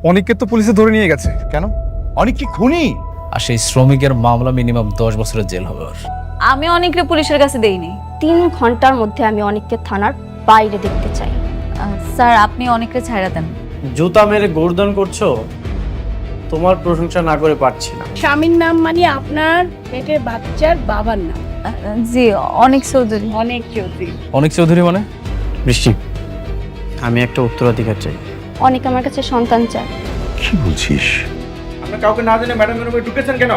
অনেককে তো পুলিশে ধরে নিয়ে গেছে। কেন? অনেক কি খুনি? আর সেই শ্রমিকের মামলা মিনিমাম 10 বছরের জেল হবে ওর। আমি অনেকরে পুলিশের কাছে দেইনি। 3 ঘন্টার মধ্যে আমি অনেককে থানার বাইরে দেখতে চাই। স্যার আপনি অনেকরে ছাইড়া দেন। জুতা মেরে গর্দন করছো, তোমার প্রশংসা না করে পারছি না। স্বামীর নাম মানে আপনার পেটের বাচ্চার বাবার নাম। জি অনেক চৌধুরী। অনেক চৌধুরী। অনেক চৌধুরী মানে? বৃষ্টি, আমি একটা উত্তরাধিকার চাই। অনেক আমার কাছে সন্তান চায়। কি বলছিস? আপনি কাউকে না জেনে ম্যাডামের রুমে ঢুকেছেন কেন?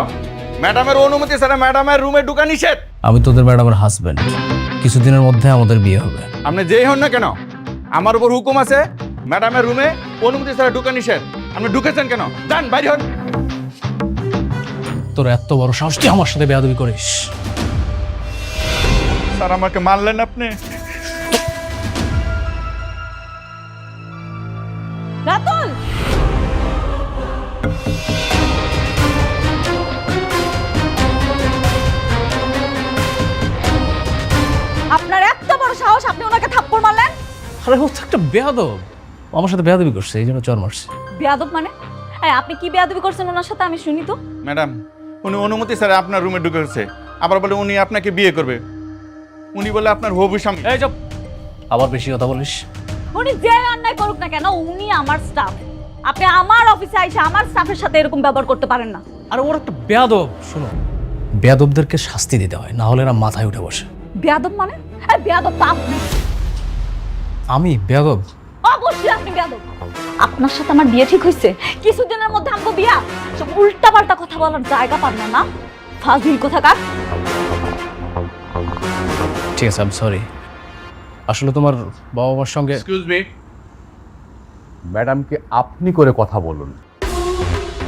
ম্যাডামের অনুমতি ছাড়া ম্যাডামের রুমে ঢোকা নিষেধ। আমি তোদের ম্যাডামের হাজবেন্ড, কিছুদিনের মধ্যে আমাদের বিয়ে হবে। আপনি যেই হন না কেন, আমার উপর হুকুম আছে, ম্যাডামের রুমে অনুমতি ছাড়া ঢোকা নিষেধ। আপনি ঢুকেছেন কেন? যান বাইরে হন। তোর এত বড় সাহস, তুই আমার সাথে বেয়াদবি করিস? স্যার আমাকে মারলেন আপনি। রাতুল আপনার এত বড় সাহস, আপনি ওনাকে থাপ্পড় মারলেন? আরে ও তো একটা বেয়াদব, ও আমার সাথে বেয়াদবি করছে, এই জন্য চর মারছে। বেয়াদব মানে? আপনি কি বেয়াদবি করছেন ওনার সাথে আমি শুনি তো। ম্যাডাম, উনি অনুমতি ছাড়া আপনার রুমে ঢুকেছে। আবার বলে উনি আপনাকে বিয়ে করবে। উনি বলে আপনার হবু স্বামী। এই চুপ, আবার বেশি কথা বলিস। উনি যে অন্যায় করুক না কেন, উনি আমার স্টাফ। আপনি আমার অফিসে আইসা আমার স্টাফের সাথে এরকম ব্যবহার করতে পারেন না। আরে ওর একটা বেয়াদব। শোনো, বেয়াদবদেরকে শাস্তি দিতে হয়, না হলে এরা মাথায় উঠে বসে। বেয়াদব মানে? বেয়াদব তো আপনি। আমি বেয়াদব? অবশ্যই আপনি বেয়াদব। আপনার সাথে আমার বিয়ে ঠিক হয়েছে, কিছুদিনের মধ্যে আমগো বিয়া। সব উল্টা পাল্টা কথা বলার জায়গা পান না, না ফাজিল কোথাকার। ঠিক আছে, আই এম সরি। আসলে তোমার বাবা মার সঙ্গে। এক্সকিউজ মি, ম্যাডামকে আপনি করে কথা বলুন।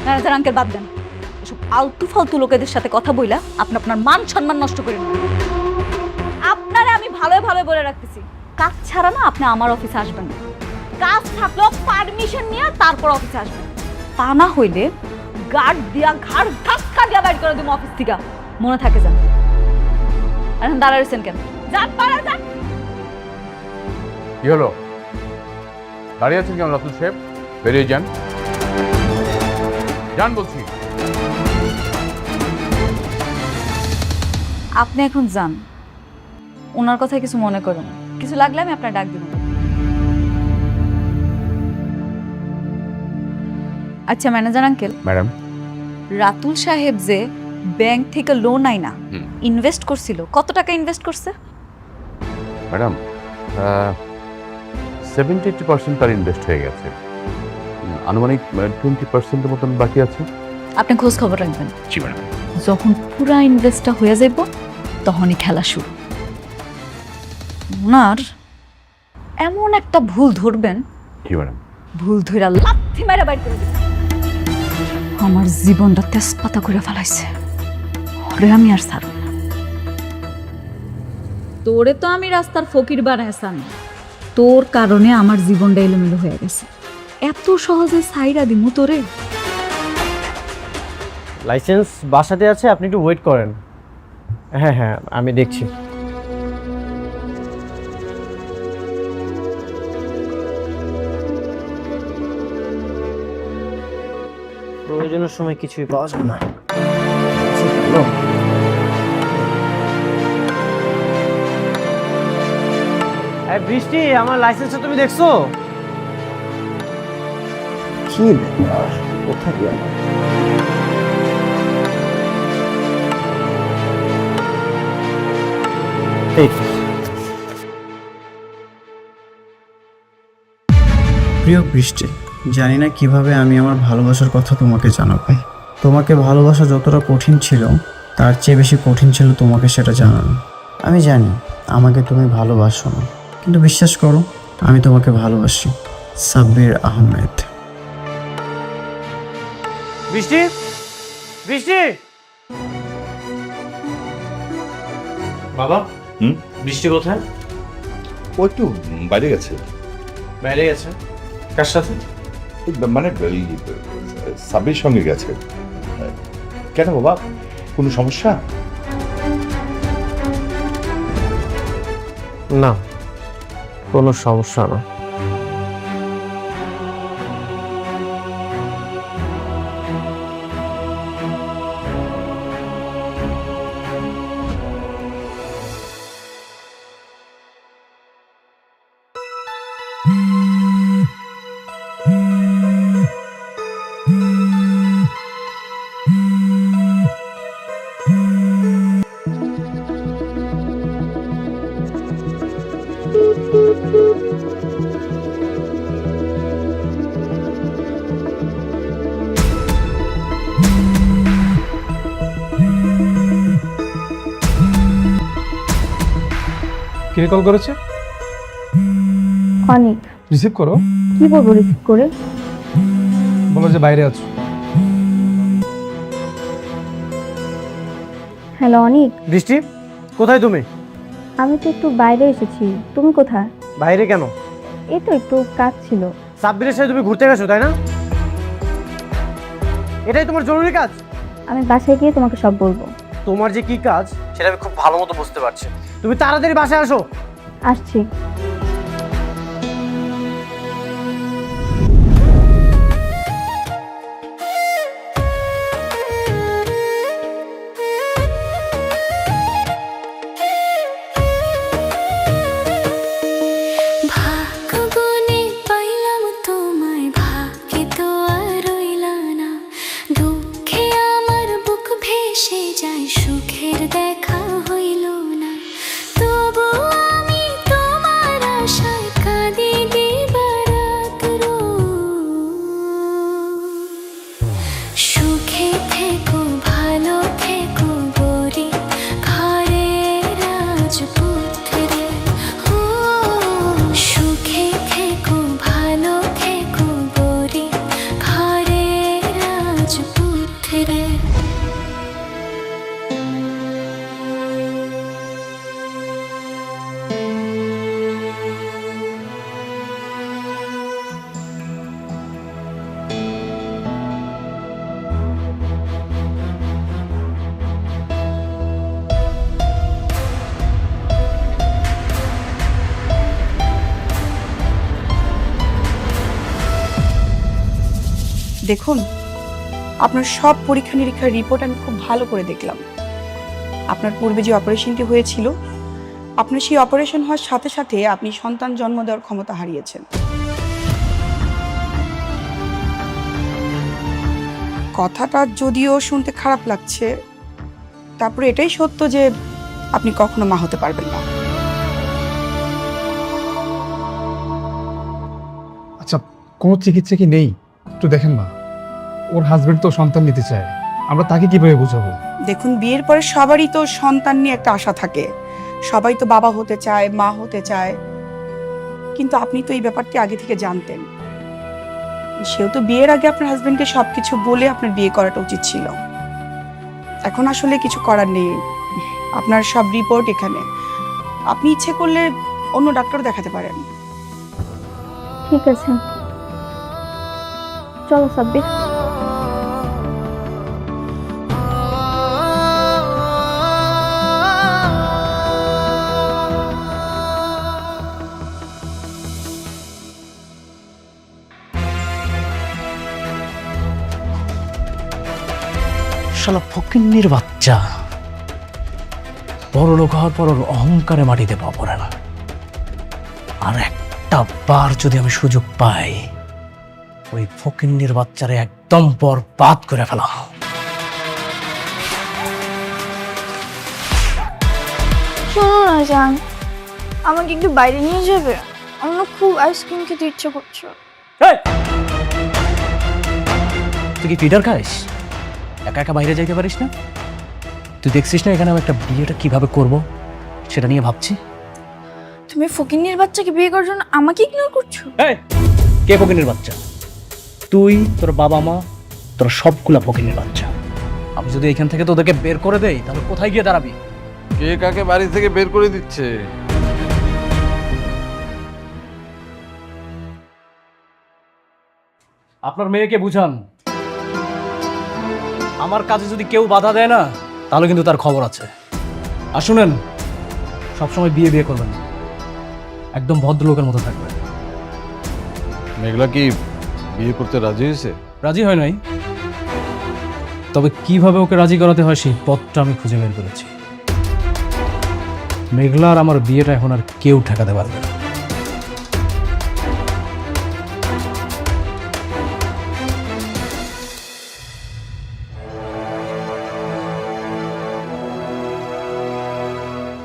ম্যানেজার আঙ্কেল বাদ দেন। এসব আলতু ফালতু লোকেদের সাথে কথা বইলা আপনি আপনার মান সম্মান নষ্ট করেন না। আপনারে আমি ভালো ভালো বলে রাখতেছি, কাজ ছাড়া না আপনি আমার অফিসে আসবেন না। কাজ থাকলেও পারমিশন নিয়ে তারপর অফিসে আসবেন। তা না হইলে গার্ড দিয়া ঘাড় ধাক্কা দিয়া বাইর করে দিব অফিস থেকে। মনে থাকে যান। এখন দাঁড়াইছেন কেন? যান পারা যান। কি হলো, দাঁড়িয়ে আছেন কেন রাতুল সাহেব? বেরিয়ে যান, যান বলছি। আপনি এখন যান, ওনার কথায় কিছু মনে করেন। কিছু লাগলে আমি আপনার ডাক দিব। আচ্ছা ম্যানেজার আঙ্কেল, ম্যাডাম, রাতুল সাহেব যে ব্যাংক থেকে লোন আইনা ইনভেস্ট করছিল, কত টাকা ইনভেস্ট করছে? ম্যাডাম 70-80% তার ইনভেস্ট হয়ে গেছে। আনুমানিক 20% মতন বাকি আছে। আপনি খোঁজ খবর রাখবেন। জি ম্যাডাম। যখন পুরা ইনভেস্টটা হয়ে যাইব তখনই খেলা শুরু। ওনার এমন একটা ভুল ধরবেন, জি ম্যাডাম। ভুল ধইরা লাথি মেরে বাইর করে দিবেন। আমার জীবনটা তেজপাতা করে ফেলাইছে, ওরে আমি আর ছাড়ব না। তোরে তো আমি রাস্তার ফকির বানাইছাম, তোর কারণে আমার জীবনটা এলোমেলো হয়ে গেছে। এত সহজে ছাইরা দিমু তোরে? লাইসেন্স বাসাতে আছে, আপনি একটু ওয়েট করেন। হ্যাঁ হ্যাঁ, আমি দেখছি। প্রয়োজনের সময় কিছুই পাওয়া যাবে না। বৃষ্টি, আমার লাইসেন্সটা তুমি দেখছো? কি ব্যাপার, কোথায় গেল? প্রিয় বৃষ্টি, জানি না কিভাবে আমি আমার ভালোবাসার কথা তোমাকে জানাবো। তোমাকে ভালোবাসা যতটা কঠিন ছিল, তার চেয়ে বেশি কঠিন ছিল তোমাকে সেটা জানানো। আমি জানি আমাকে তুমি ভালোবাসো না, কিন্তু বিশ্বাস করো আমি তোমাকে ভালোবাসি। সাব্বির আহমেদ। বৃষ্টি, বৃষ্টি, বাবা। বৃষ্টি কোথায়? ও একটু বাইরে গেছে। বাইরে গেছে? কার সাথে? মানে সাব্বির সঙ্গে গেছে। কেন বাবা, কোনো সমস্যা? না, কোনো সমস্যা না। কে কল করেছে? অনেক। রিসিভ করো। কি বলবো রিসিভ করে? বলো যে বাইরে আছো। হ্যালো অনিক, বৃষ্টি, কোথায় তুমি? আমি তো একটু বাইরে এসেছি, তুমি কোথায়? বাইরে কেন? এই তো একটু কাজ ছিল। সাব্বিরের সাথে তুমি ঘুরতে গেছো তাই না? এটাই তোমার জরুরি কাজ? আমি বাসায় গিয়ে তোমাকে সব বলবো। তোমার যে কি কাজ সেটা আমি খুব ভালো মতো বুঝতে পারছি। তুমি তাড়াতাড়ি বাসায় আসো। আসছি। দেখুন, আপনার সব পরীক্ষা নিরীক্ষার রিপোর্ট আমি খুব ভালো করে দেখলাম। আপনার পূর্বে যে অপারেশনটি হয়েছিল, আপনার সেই অপারেশন হওয়ার সাথে সাথে আপনি সন্তান জন্ম দেওয়ার ক্ষমতা হারিয়েছেন। কথাটা যদিও শুনতে খারাপ লাগছে, তারপরে এটাই সত্য যে আপনি কখনো মা হতে পারবেন না। আচ্ছা, কোনো চিকিৎসা কি নেই? একটু দেখেন না, ওর হাজবেন্ড তো সন্তান নিতে চায়, আমরা তাকে কিভাবে বোঝাবো? দেখুন, বিয়ের পরে সবারই তো সন্তান নিয়ে একটা আশা থাকে, সবাই তো বাবা হতে চায়, মা হতে চায়, কিন্তু আপনি তো এই ব্যাপারটি আগে থেকে জানতেন। সেও তো বিয়ের আগে আপনার হাজবেন্ডকে সবকিছু বলে আপনার বিয়ে করাটা উচিত ছিল। এখন আসলে কিছু করার নেই, আপনার সব রিপোর্ট এখানে। আপনি ইচ্ছে করলে অন্য ডাক্তার দেখাতে পারেন। ঠিক আছে, চলো সাব্বির। শালা ফকিন্নির বাচ্চা, বড় লোক হওয়ার পর ওর অহংকারে মাটিতে পা পড়ে না। আর একটা বার যদি আমি সুযোগ পাই, ওই ফকিন্নির বাচ্চারে একদম বরবাদ করে ফেলা। শোনো না জান, আমাকে একটু বাইরে নিয়ে যাবে? আমার না খুব আইসক্রিম খেতে ইচ্ছে করছে। তুই কি ফিডার খাইস? একা একা বাইরে যাইতে পারিস না? তুই দেখছিস না এখানে আমি একটা বিয়েটা কিভাবে করব সেটা নিয়ে ভাবছি। তুমি ফকিন্নির বাচ্চাকে বিয়ে করার জন্য আমাকে ইগনোর করছো? কে ফকিন্নির বাচ্চা? তুই, তোর বাবা মা, তোর সবগুলা ফকিন্নির বাচ্চা। আমি যদি এখান থেকে তোদেরকে বের করে দেই তাহলে কোথায় গিয়ে দাঁড়াবি? কে কাকে বাড়ি থেকে বের করে দিচ্ছে? আপনার মেয়েকে বুঝান, আমার কাজে যদি কেউ বাধা দেয় না তাহলে কিন্তু তার খবর আছে। আর শুনেন, সবসময় বিয়ে বিয়ে করবেন না, একদম ভদ্রলোকের মতো থাকবেন। মেঘলা কি বিয়ে করতে রাজি হয়েছে? রাজি হয় নাই, তবে কিভাবে ওকে রাজি করাতে হয় সেই পথটা আমি খুঁজে বের করেছি। মেঘলার আমার বিয়েটা এখন আর কেউ ঠেকাতে পারবে না।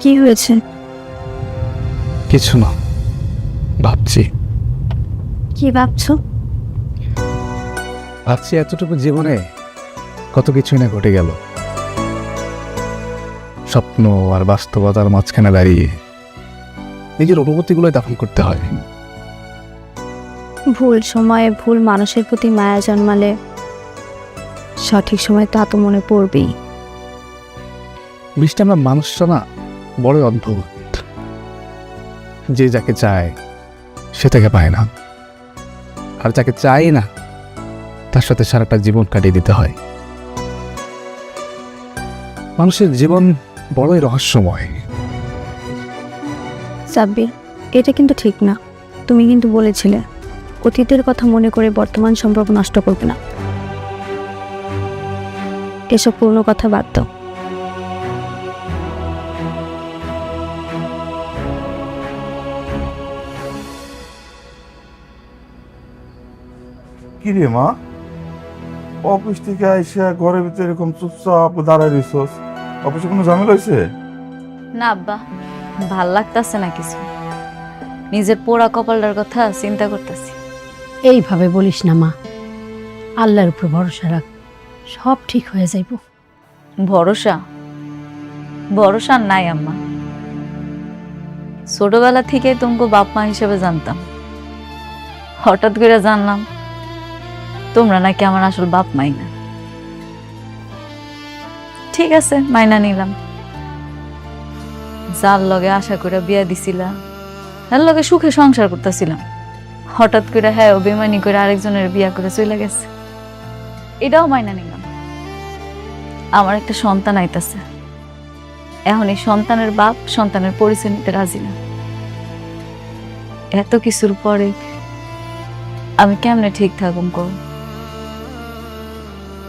কি হয়েছে? কিছু না, ভাবছি। কি ভাবছো? ভাবছি এতটুকু জীবনে কত কিছুই না ঘটে গেল, স্বপ্ন আর বাস্তবতার মাঝখানে দাঁড়িয়ে নিজের অনুভূতিগুলোই দাফন করতে হয়। ভুল সময়ে ভুল মানুষের প্রতি মায়া জন্মালে সঠিক সময় তা তো মনে পড়বেই। বৃষ্টি, আমরা মানুষটা না বড়ই অদ্ভুত। যে যাকে চায় সে তাকে পায় না, আর যাকে চাই না তার সাথে সারাটা জীবন কাটিয়ে দিতে হয়। মানুষের জীবন বড়ই রহস্যময়। সাব্বির, এটা কিন্তু ঠিক না। তুমি কিন্তু বলেছিলে অতীতের কথা মনে করে বর্তমান সম্পর্ক নষ্ট করবে না। এসব পুরনো কথা বাদ দাও। কি রে মা, অফিস থেকে আইসা ঘরের ভিতরে এরকম চুপচাপ দাঁড়ায় রইছস? অফিসে কোনো ঝামেলা হয়েছে? না আব্বা, ভাল লাগতাছে না কিছু। নিজের পোড়া কপালটার কথা চিন্তা করতেছি। এইভাবে বলিস না মা, আল্লাহর উপর ভরসা রাখ, সব ঠিক হয়ে যাইব। ভরসা ভরসা নাই আম্মা। ছোটবেলা থেকে তোমাকে বাপ মা হিসেবে জানতাম, হঠাৎ করে জানলাম তোমরা নাকি আমার আসল বাপ মাই না। ঠিক আছে, মাইনা নিলাম। যার লগে আশা করে বিয়া দিছিলাম, তার লগে সুখে সংসার করতেছিলাম, হঠাৎ করে হ্যাঁ বেমানি করে আরেকজনের বিয়া করে চলে গেছে। এটাও মাইনা নিলাম। আমার একটা সন্তান আইতাছে, এখন এই সন্তানের বাপ সন্তানের পরিচয় নিতে রাজি না। এত কিছুর পরে আমি কেমনে ঠিক থাকুম কর?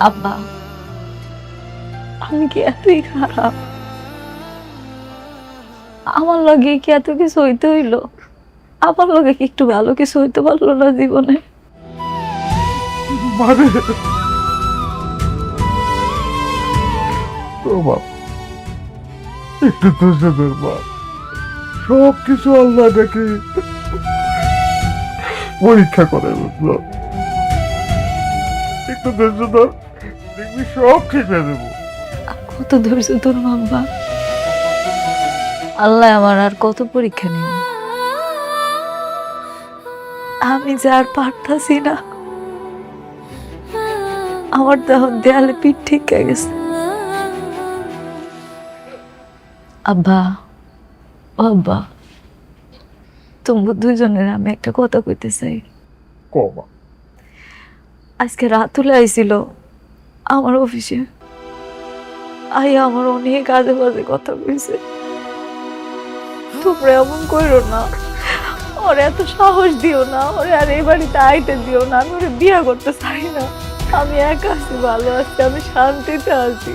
আব্বা, আমি কি এতই খারাপ? আমার লগে কি এত কিছু হইতে হইল? আমার লগে কি একটু ভালো কিছু হইতে পারলো না জীবনে? মানে তো বাপ, একটু ধৈর্য ধর বাপ, সব কিছু আল্লাহ দেখে পরীক্ষা করে, বুঝলো? একটু ধৈর্য ধর, দেখবি সব ঠিক হয়ে যাবো। কত ধৈর্য তোর আব্বা? আল্লাহ আমার আর কত পরীক্ষা নিব? আমি যে আর পারতাছি না। আমার দেহ দেয়ালে পিঠ ঠিক গেছে। আব্বা, ও আব্বা, তোমরা দুইজনের আমি একটা কথা কইতে চাই। কবা? আজকে রাতুলে আইছিল আমার অফিসে, আইয়া আমার অনেক আজে বাজে কথা কইছে। তোমরা এমন কইরো না, ওরে এত সাহস দিও না, ওরে আর এই বাড়িতে আইতে দিও না। আমি ওরে বিয়ে করতে চাই না। আমি একা আছি, ভালো আছি, আমি শান্তিতে আছি।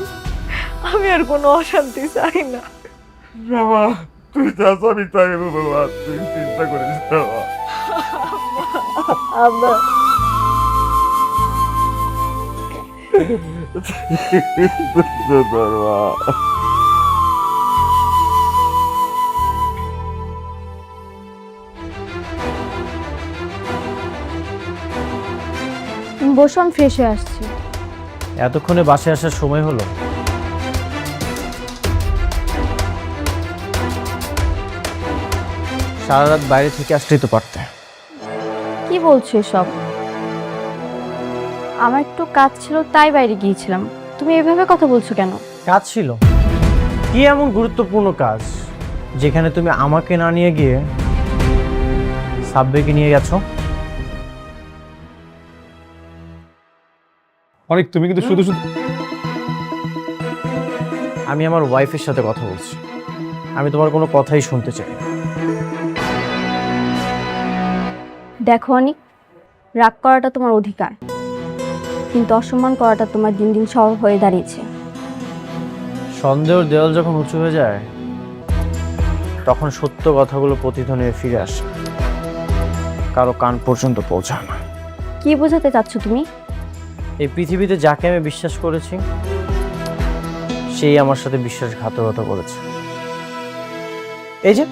আমি আর কোনো অশান্তি চাই না। বাবা, তুই যা চাবি তাই হবে বাবা, তুই চিন্তা করিস না বাবা। আব্বা, ধৈর্য ধর বাবা। বসো, আমি ফ্রেশ হয়ে আসছি। এতক্ষণে বাসায় আসার সময় হলো? সারা রাত বাইরে থেকে আসলেই তো পারতে। কি বলছো এসব? আমার একটু কাজ ছিল তাই বাইরে গিয়েছিলাম। তুমি এভাবে কথা বলছো কেন? কাজ ছিল? কি এমন গুরুত্বপূর্ণ কাজ যেখানে তুমি আমাকে না নিয়ে গিয়ে সাব্বিরকে নিয়ে গেছো? অনেক, তুমি কিন্তু শুধু শুধু আমি আমার ওয়াইফের সাথে কথা বলছি, আমি তোমার কোনো কথাই শুনতে চাই না। দেখো অনিক, রাগ করাটা তোমার অধিকার, কিন্তু অসম্মান করাটা তোমার দিন দিন স্বভাব হয়ে দাঁড়িয়েছে। সন্দেহের দেওয়াল যখন উঁচু হয়ে যায় তখন সত্য কথাগুলো প্রতিধ্বনি ফিরে আসে, কারো কান পর্যন্ত পৌঁছায় না। কি বোঝাতে চাচ্ছ তুমি? এই পৃথিবীতে যাকে আমি বিশ্বাস করেছি সেই আমার সাথে বিশ্বাসঘাতকতা করেছে। এই যে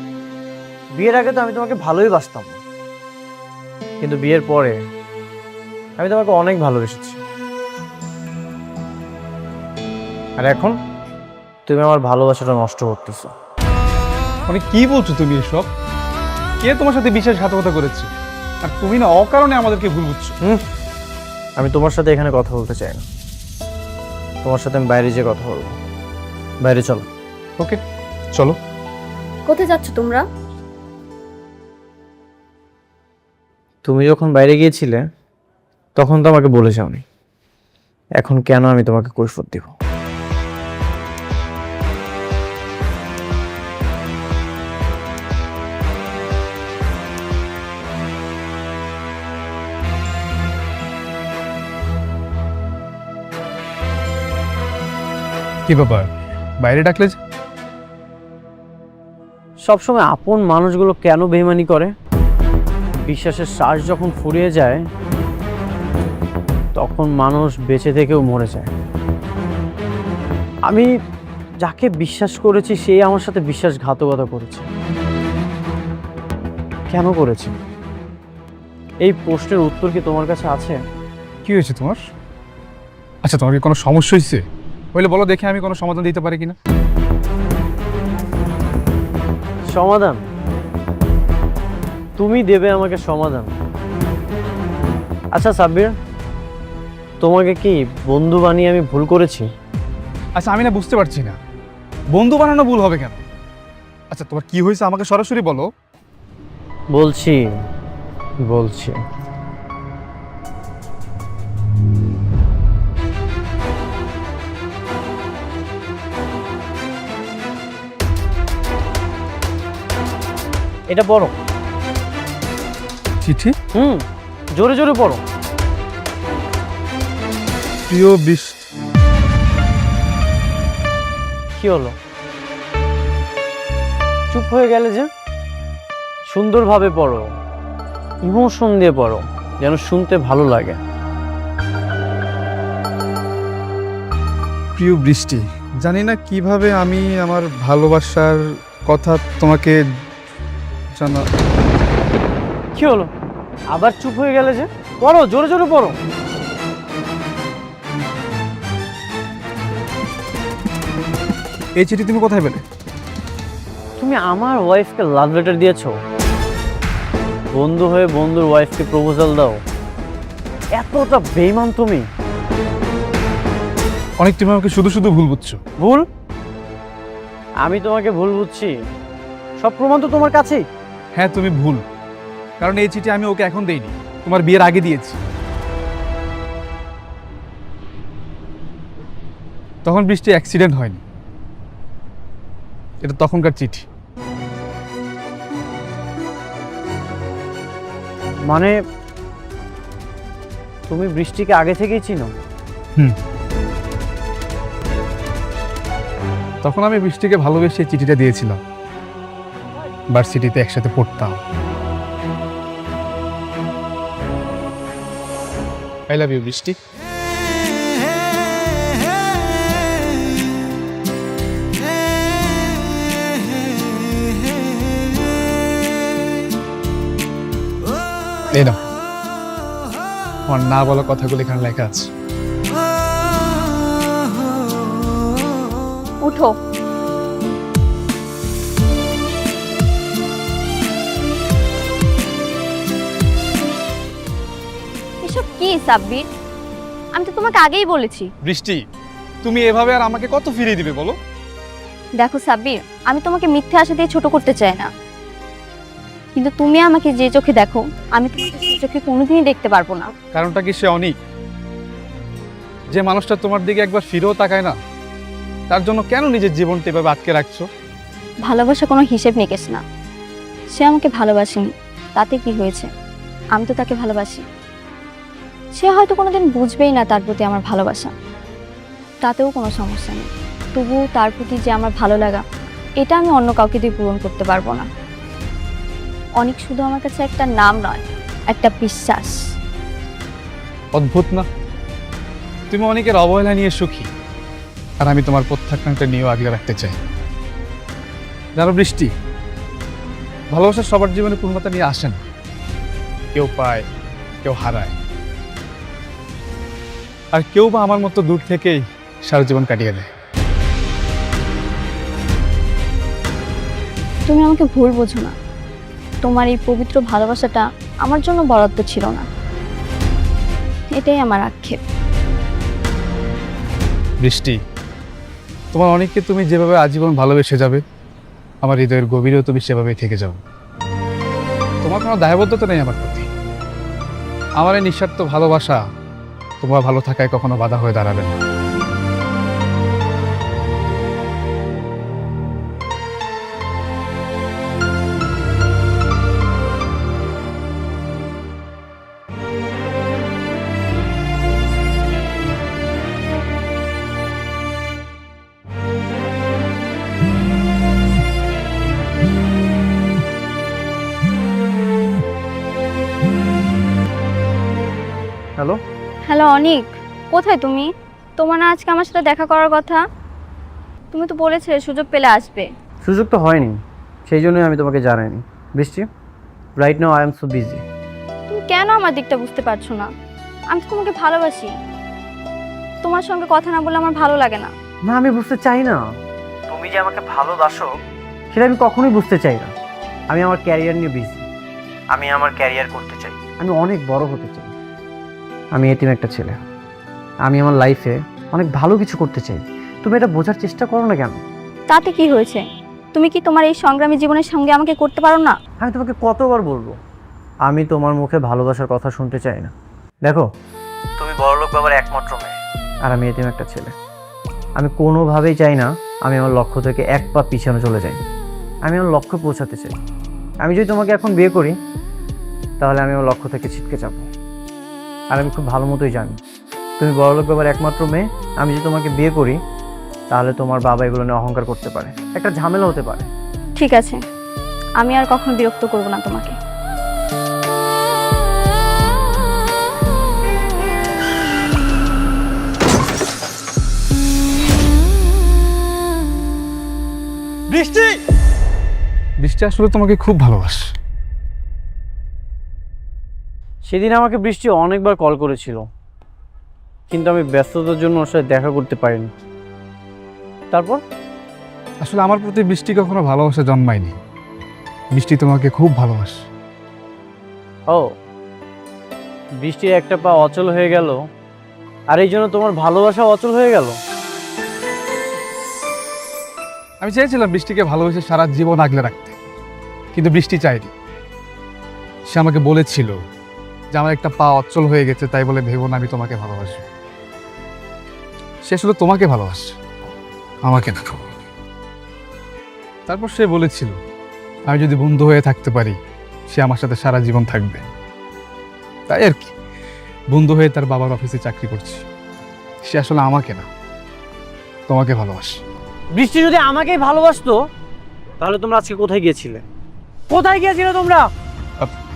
বিয়ের আগে তো আমি তোমাকে ভালোই বাসতাম, কিন্তু বিয়ের পরে আমি তোমাকে অনেক ভালোবেসেছি, আর এখন তুমি আমার ভালোবাসাটা নষ্ট করতেছো। অনেক, কি বলছো তুমি এসব? কে তোমার সাথে বিশ্বাসঘাতকতা করেছে? আর তুমি না অকারণে আমাদেরকে ভুল বুঝছো। আমি তোমার সাথে এখানে কথা বলতে চাই না, তোমার সাথে আমি বাইরে যেয়ে কথা বলবো। বাইরে চলো। ওকে, চলো। কোথায় যাচ্ছ তোমরা? তুমি যখন বাইরে গিয়েছিলে তখন তো আমাকে বলে যাওনি, এখন কেন আমি তোমাকে কৈফিয়ত দিব? কি ব্যাপার, বাইরে ডাকলে যে? সবসময় আপন মানুষগুলো কেন বেইমানি করে? বিশ্বাসের শ্বাস যখন ফুরিয়ে যায় তখন মানুষ বেঁচে থেকেও মরে যায়। আমি যাকে বিশ্বাস করেছি সেই আমার সাথে বিশ্বাসঘাতকতা করেছে। কেন করেছে? এই প্রশ্নের উত্তর কি তোমার কাছে আছে? কি হয়েছে তোমার? আচ্ছা, তোমার কি কোনো সমস্যা হয়েছে? বলে বলো দেখে আমি কোনো সমাধান দিতে পারি কিনা। সমাধান? তুমি দেবে আমাকে সমাধান? আচ্ছা সাব্বির, তোমাকে কি বন্ধু বানিয়ে আমি ভুল করেছি? আচ্ছা, আমি না বুঝতে পারছি না, বন্ধু বানানো ভুল হবে কেন? আচ্ছা, তোমার কি হয়েছে আমাকে সরাসরি বলো। বলছি বলছি এটা পড়ো। চিঠি? জোরে জোরে পড়ো। প্রিয় বৃষ্টি। কি হলো, চুপ হয়ে গেলে যে? সুন্দরভাবে পড়ো, ইমোশন দিয়ে পড়ো, যেন শুনতে ভালো লাগে। প্রিয় বৃষ্টি, জানি না কিভাবে আমি আমার ভালোবাসার কথা তোমাকে জানা। কি হলো, আবার চুপ হয়ে গেলে যে? পড়ো, জোরে জোরে পড়ো। এই চিঠি তুমি কোথায় পেলে? তুমি আমার ওয়াইফকে লাভ লেটার দিয়েছো? বন্ধু হয়ে বন্ধুর ওয়াইফকে প্রপোজাল দাও? এতটা বেইমান তুমি? অনেক তুমি আমাকে শুধু শুধু ভুল বুঝছো। ভুল? আমি তোমাকে ভুল বুঝছি? সব প্রমাণ তো তোমার কাছেই। হ্যাঁ, তুমি ভুল, কারণ এই চিঠি আমি ওকে এখন দেইনি, তোমার বিয়ের আগে দিয়েছি। তখন বৃষ্টি অ্যাক্সিডেন্ট হয়নি, এটা তখনকার চিঠি। মানে তুমি বৃষ্টিকে আগে থেকেই চিনো? তখন আমি বৃষ্টিকে ভালোবেসে চিঠিটা দিয়েছিলাম, ভার্সিটিতে একসাথে পড়তাম। আই লাভ ইউ বৃষ্টি। এই না, আমার না বলা কথাগুলো এখানে লেখা আছে। উঠো। এসব কি সাব্বির? আমি তো তোমাকে আগেই বলেছি। বৃষ্টি, তুমি এভাবে আর আমাকে কত ফিরিয়ে দিবে বলো? দেখো সাব্বির, আমি তোমাকে মিথ্যে আশা দিয়ে ছোট করতে চাই না, কিন্তু তুমি আমাকে যে চোখে দেখো আমি তোমাকে সেই চোখে কোনোদিনই দেখতে পারবো না। কারণটা কি সে অনেক? যে মানুষটা তোমার দিকে একবার ফিরেও তাকায় না, তার জন্য কেন নিজের জীবনটা এভাবে আটকে রাখছো? ভালোবাসা কোনো হিসেব নিকেশ না। সে আমাকে ভালোবাসেনি, তাতে কি হয়েছে? আমি তো তাকে ভালোবাসি। সে হয়তো কোনোদিন বুঝবেই না তার প্রতি আমার ভালোবাসা, তাতেও কোনো সমস্যা নেই। তবুও তার প্রতি যে আমার ভালো লাগা, এটা আমি অন্য কাউকে দিয়ে পূরণ করতে পারবো না। অনেক শুধু আমার কাছে একটা নাম নয়, একটা বিশ্বাস। অদ্ভুত না? তুমি অনেকের অবহেলা নিয়ে সুখী, আর আমি তোমার প্রত্যাখ্যানটা নিয়েও আগলে রাখতে চাই। জানো বৃষ্টি, ভালোবাসা সবার জীবনে পূর্ণতা নিয়ে আসে না, কেউ পায়, কেউ হারায়, আর কেউ বা আমার মতো দূর থেকেই সারা জীবন কাটিয়ে দেয়। তুমি আমাকে ভুল বোঝো না, তোমার এই পবিত্র ভালোবাসাটা আমার জন্য বরাদ্দ ছিল না। এটাই আমার আক্ষেপ। বৃষ্টি, তোমার অনেককে তুমি যেভাবে আজীবন ভালোবেসে যাবে, আমার হৃদয়ের গভীরেও তুমি সেভাবেই থেকে যাও। তোমার কোনো দায়বদ্ধতা নেই আমার প্রতি। আমার এই নিঃস্বার্থ ভালোবাসা তোমার ভালো থাকায় কখনো বাধা হয়ে দাঁড়াবে না। হ্যালো, হ্যালো অনিক, কোথায় তুমি? তোমার না আজকে আমার সাথে দেখা করার কথা? তুমি তো বলেছিলে সুযোগ পেলে আসবে। সুযোগ তো হয়নি, সেই জন্যই আমি তোমাকে জানাইনি। বৃষ্টি, right now I am so busy. তুমি কেন আমার দিকটা বুঝতে পারছো না? আমি তো তোমাকে ভালোবাসি। তোমার সঙ্গে কথা না বলে আমার ভালো লাগে না। না, আমি বুঝতে চাই না। তুমি যে আমাকে ভালোবাসো সেটা আমি কখনোই বুঝতে চাই না। আমি আমার ক্যারিয়ার নিয়ে বিজি। আমি আমার ক্যারিয়ার করতে চাই, আমি অনেক বড় হতে চাই। আমি এতিম একটা ছেলে, আমি আমার লাইফে অনেক ভালো কিছু করতে চাই। তুমি এটা বোঝার চেষ্টা করো না কেন? তাতে কি হয়েছে? তুমি কি তোমার এই সংগ্রামী জীবনের সঙ্গে আমাকে করতে পারো না? আমি তোমাকে কতবার বলবো, আমি তোমার মুখে ভালোবাসার কথা শুনতে চাই না। দেখো, তুমি বড়লোক বাবার একমাত্র মেয়ে, আর আমি এতিম একটা ছেলে। আমি কোনোভাবেই চাই না আমি আমার লক্ষ্য থেকে এক পা পিছনে চলে যাই। আমি আমার লক্ষ্যে পৌঁছাতে চাই। আমি যদি তোমাকে এখন বিয়ে করি তাহলে আমি আমার লক্ষ্য থেকে ছিটকে যাব। আর আমি খুব ভালো মতোই জানি তুমি বড়লোক বাবার একমাত্র মেয়ে। আমি যদি তোমাকে বিয়ে করি তাহলে তোমার বাবা এগুলো নিয়ে অহংকার করতে পারে, একটা ঝামেলা হতে পারে। ঠিক আছে, আমি আর কখনো বিরক্ত করব না তোমাকে। বৃষ্টি, বৃষ্টি আসলে তোমাকে খুব ভালোবাসে। সেদিন আমাকে বৃষ্টি অনেকবার কল করেছিল, কিন্তু আমি ব্যস্ততার জন্য ওর সাথে দেখা করতে পারিনি। তারপর আসলে আমার প্রতি বৃষ্টি কখনো ভালোবাসা জন্মায়নি। বৃষ্টি তোমাকে খুব ভালোবাসে। ও, বৃষ্টির একটা পা অচল হয়ে গেল, আর এই জন্য তোমার ভালোবাসা অচল হয়ে গেল। আমি চেয়েছিলাম বৃষ্টিকে ভালোবেসে সারা জীবন আগলে রাখতে, কিন্তু বৃষ্টি চায়নি। সে আমাকে বলেছিল যে আমার একটা পা অচল হয়ে গেছে, তাই বলে ভেবো না আমি তোমাকে ভালোবাসি। সে আসলে তোমাকে ভালোবাসে, আমাকে না। তারপর সে বলেছিল আমি যদি বন্ধু হয়ে থাকতে পারি সে আমার সাথে সারা জীবন থাকবে। তাই আর কি, বন্ধু হয়ে তার বাবার অফিসে চাকরি করছি। সে আসলে আমাকে না, তোমাকে ভালোবাসে। বৃষ্টি যদি আমাকেই ভালোবাসতো তাহলে তোমরা আজকে কোথায় গিয়েছিলে? কোথায় গিয়েছিলে তোমরা?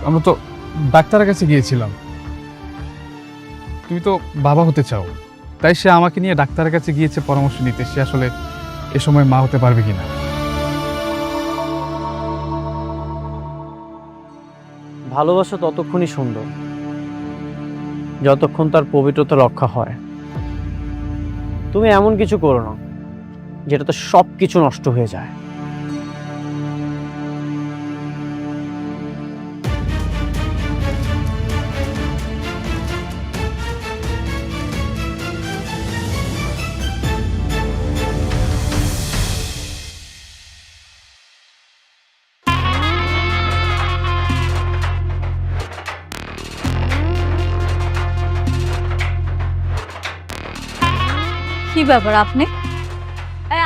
আমরা তো ডাক্তারের কাছে গিয়েছিলাম। তুমি তো বাবা হতে চাও, তাই সে আমাকে নিয়ে ডাক্তারের কাছে গিয়েছে পরামর্শ নিতে সে আসলে এ সময় মা হতে পারবে কিনা। ভালোবাসা ততক্ষণই সুন্দর যতক্ষণ তার পবিত্রতা রক্ষা হয়। তুমি এমন কিছু করো না যেটাতে সব কিছু নষ্ট হয়ে যায়। কি ব্যাপার আপনি?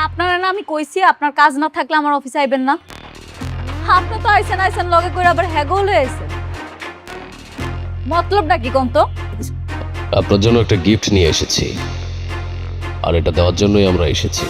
আপনারা না আমি কইছি আপনার কাজ না থাকলে আমার অফিসে আইবেন না। আপনি তো আইসেন লগে করে আবার হ্যাগল হয়ে আইছেন। মতলবটা কি কোন তো? আপনার জন্য একটা গিফট নিয়ে এসেছি, আর এটা দেওয়ার জন্যই আমরা এসেছি।